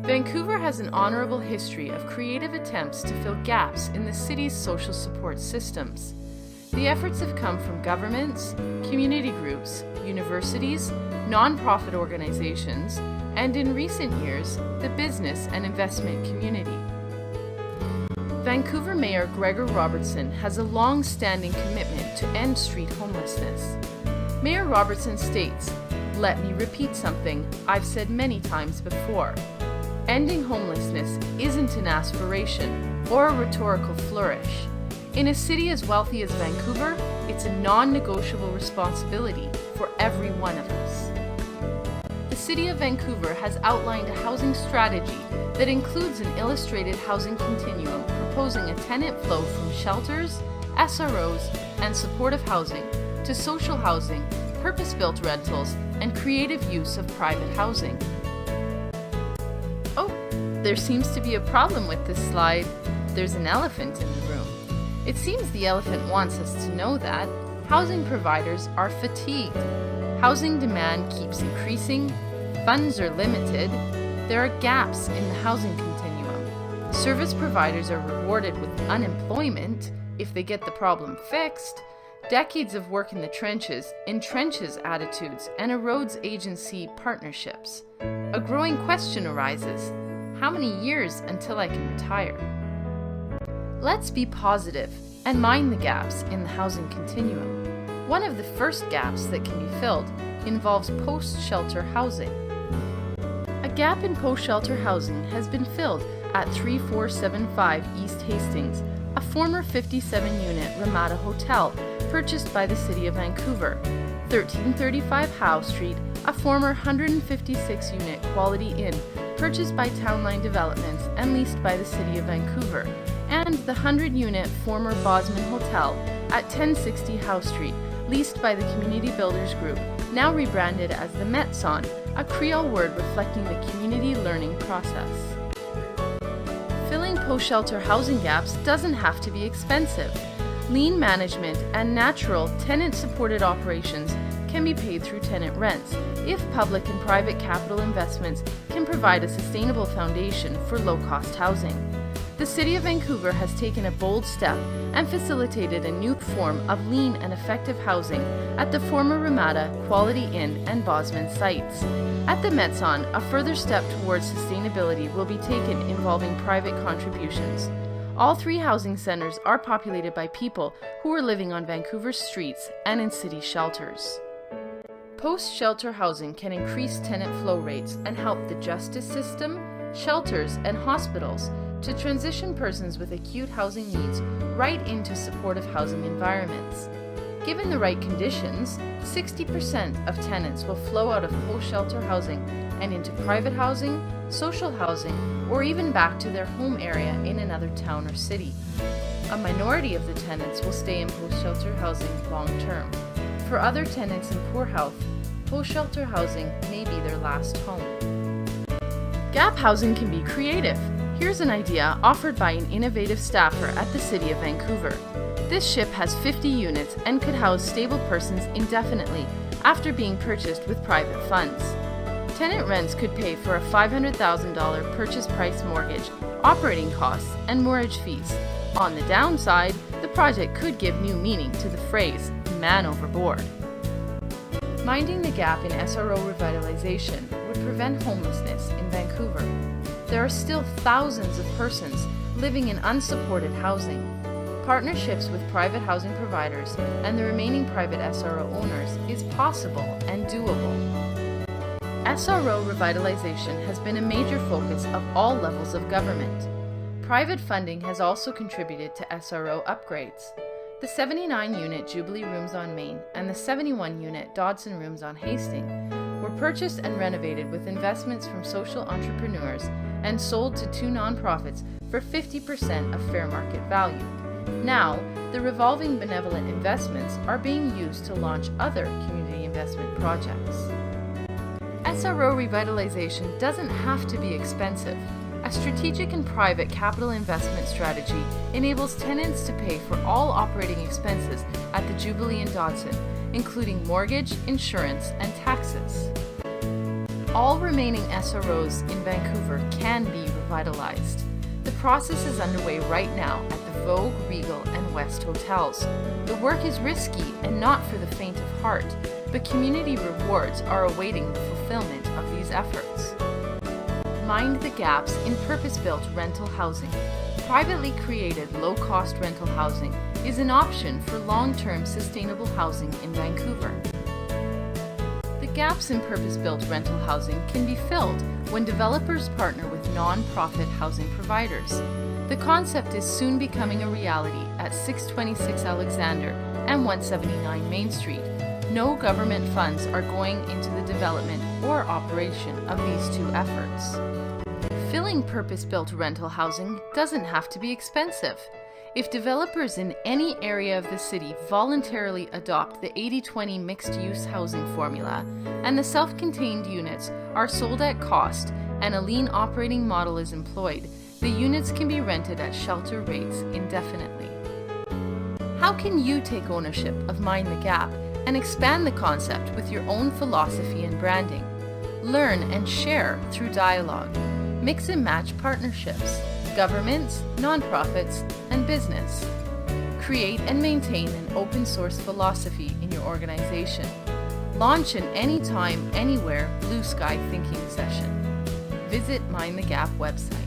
Vancouver has an honorable history of creative attempts to fill gaps in the city's social support systems. The efforts have come from governments, community groups, universities, non-profit organizations, and in recent years, the business and investment community. Vancouver Mayor Gregor Robertson has a long-standing commitment to end street homelessness. Mayor Robertson states, "Let me repeat something I've said many times before. Ending homelessness isn't an aspiration or a rhetorical flourish. In a city as wealthy as Vancouver, it's a non-negotiable responsibility for every one of us." The City of Vancouver has outlined a housing strategy that includes an illustrated housing continuum proposing a tenant flow from shelters, SROs, and supportive housing to social housing, purpose-built rentals, and creative use of private housing. Oh, there seems to be a problem with this slide. There's an elephant in the room. It seems the elephant wants us to know that housing providers are fatigued. Housing demand keeps increasing, funds are limited, there are gaps in the housing continuum. Service providers are rewarded with unemployment if they get the problem fixed. Decades of work in the trenches entrenches attitudes and erodes agency partnerships. A growing question arises: how many years until I can retire? Let's be positive and mind the gaps in the housing continuum. One of the first gaps that can be filled involves post-shelter housing. A gap in post-shelter housing has been filled at 3475 East Hastings, a former 57-unit Ramada hotel purchased by the City of Vancouver, 1335 Howe Street, a former 156-unit Quality Inn purchased by Townline Developments and leased by the City of Vancouver, and the 100-unit former Bosman Hotel at 1060 Howe Street, leased by the Community Builders Group, now rebranded as the Metson, a Creole word reflecting the community learning process. Filling post-shelter housing gaps doesn't have to be expensive. Lean management and natural tenant-supported operations can be paid through tenant rents if public and private capital investments can provide a sustainable foundation for low-cost housing. The City of Vancouver has taken a bold step and facilitated a new form of lean and effective housing at the former Ramada, Quality Inn, and Bosman sites. At the Metson, a further step towards sustainability will be taken involving private contributions. All three housing centers are populated by people who are living on Vancouver's streets and in city shelters. Post-shelter housing can increase tenant flow rates and help the justice system, shelters, and hospitals to transition persons with acute housing needs right into supportive housing environments. Given the right conditions, 60% of tenants will flow out of post-shelter housing and into private housing, social housing, or even back to their home area in another town or city. A minority of the tenants will stay in post-shelter housing long-term. For other tenants in poor health, post-shelter housing may be their last home. Gap housing can be creative. Here's an idea offered by an innovative staffer at the City of Vancouver. This ship has 50 units and could house stable persons indefinitely after being purchased with private funds. Tenant rents could pay for a $500,000 purchase price mortgage, operating costs, and mortgage fees. On the downside, the project could give new meaning to the phrase, "man overboard." Minding the gap in SRO revitalization would prevent homelessness in Vancouver. There are still thousands of persons living in unsupported housing. Partnerships with private housing providers and the remaining private SRO owners is possible and doable. SRO revitalization has been a major focus of all levels of government. Private funding has also contributed to SRO upgrades. The 79-unit Jubilee Rooms on Main and the 71-unit Dodson Rooms on Hastings were purchased and renovated with investments from social entrepreneurs and sold to two nonprofits for 50% of fair market value. Now, the revolving benevolent investments are being used to launch other community investment projects. SRO revitalization doesn't have to be expensive. A strategic and private capital investment strategy enables tenants to pay for all operating expenses at the Jubilee and Dodson, including mortgage, insurance, and taxes. All remaining SROs in Vancouver can be revitalized. The process is underway right now at the Vogue, Regal, and West hotels. The work is risky and not for the faint of heart, but community rewards are awaiting the fulfillment of these efforts. Mind the gaps in purpose-built rental housing. Privately created low-cost rental housing is an option for long-term sustainable housing in Vancouver. The gaps in purpose-built rental housing can be filled when developers partner with non-profit housing providers. The concept is soon becoming a reality at 626 Alexander and 179 Main Street. No government funds are going into the development or operation of these two efforts. Filling purpose-built rental housing doesn't have to be expensive. If developers in any area of the city voluntarily adopt the 80-20 mixed-use housing formula and the self-contained units are sold at cost and a lean operating model is employed, the units can be rented at shelter rates indefinitely. How can you take ownership of Mind the Gap and expand the concept with your own philosophy and branding? Learn and share through dialogue. Mix and match partnerships, governments, nonprofits, and business. Create and maintain an open source philosophy in your organization. Launch an anytime, anywhere blue sky thinking session. Visit Mind the Gap website.